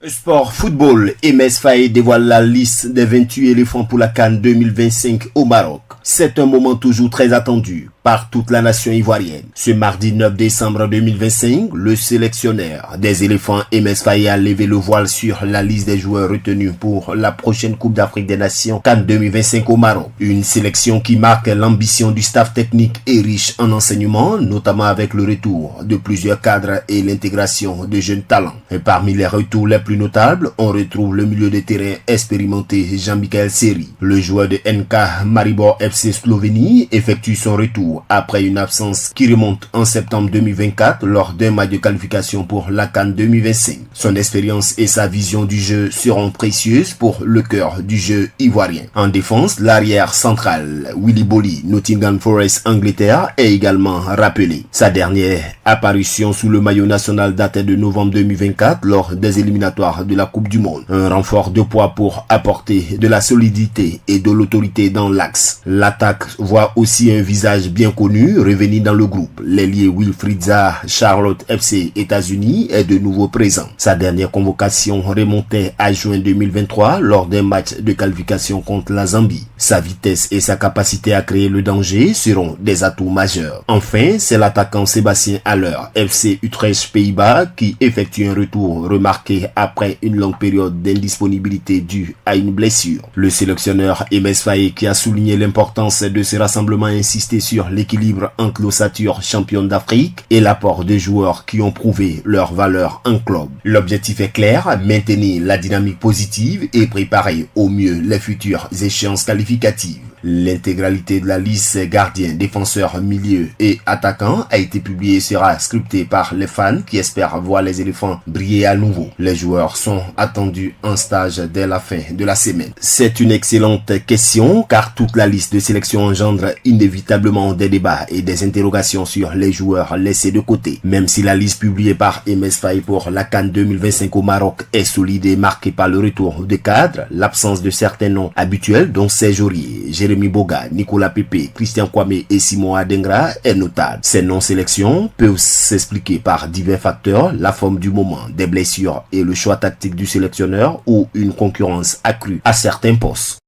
Sport football, MS Faye dévoile la liste des 28 éléphants pour la CAN 2025 au Maroc. C'est un moment toujours très attendu par toute la nation ivoirienne. Ce mardi 9 décembre 2025, le sélectionneur des éléphants MS Faye a levé le voile sur la liste des joueurs retenus pour la prochaine Coupe d'Afrique des Nations CAN 2025 au Maroc. Une sélection qui marque l'ambition du staff technique et riche en enseignement, notamment avec le retour de plusieurs cadres et l'intégration de jeunes talents. Et parmi les retours les plus notables, on retrouve le milieu de terrain expérimenté Jean-Michel Seri. Le joueur de NK Maribor FC Slovénie effectue son retour après une absence qui remonte en septembre 2024 lors d'un match de qualification pour la CAN 2025. Son expérience et sa vision du jeu seront précieuses pour le cœur du jeu ivoirien. En défense, l'arrière central Willy Bolly, Nottingham Forest Angleterre, est également rappelé. Sa dernière apparition sous le maillot national datait de novembre 2024 lors des éliminatoires de la Coupe du Monde. Un renfort de poids pour apporter de la solidité et de l'autorité dans l'axe. L'attaque voit aussi un visage bien connu revenir dans le groupe. L'ailier Wilfried Zaha, Charlotte FC États-Unis, est de nouveau présent. Sa dernière convocation remontait à juin 2023 lors d'un match de qualification contre la Zambie. Sa vitesse et sa capacité à créer le danger seront des atouts majeurs. Enfin, c'est l'attaquant Sébastien Haller, FC Utrecht Pays-Bas, qui effectue un retour remarqué après une longue période d'indisponibilité due à une blessure. Le sélectionneur MS Faye, qui a souligné l'importance de ce rassemblement, a insisté sur l'équilibre entre l'ossature championne d'Afrique et l'apport de joueurs qui ont prouvé leur valeur en club. L'objectif est clair, maintenir la dynamique positive et préparer au mieux les futures échéances qualificatives. L'intégralité de la liste gardiens, défenseurs, milieux et attaquants a été publiée et sera scriptée par les fans qui espèrent voir les éléphants briller à nouveau. Les joueurs sont attendus en stage dès la fin de la semaine. C'est une excellente question car toute la liste de sélection engendre inévitablement des débats et des interrogations sur les joueurs laissés de côté. Même si la liste publiée par MS Faye pour la CAN 2025 au Maroc est solide et marquée par le retour de cadres, l'absence de certains noms habituels dont Serge Aurier, Jérémy Boga, Nicolas Pepe, Christian Kwame et Simon Adengra est notable. Ces non-sélections peuvent s'expliquer par divers facteurs, la forme du moment, des blessures et le choix tactique du sélectionneur ou une concurrence accrue à certains postes.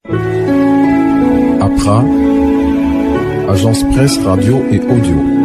Accra, agence presse, radio et audio.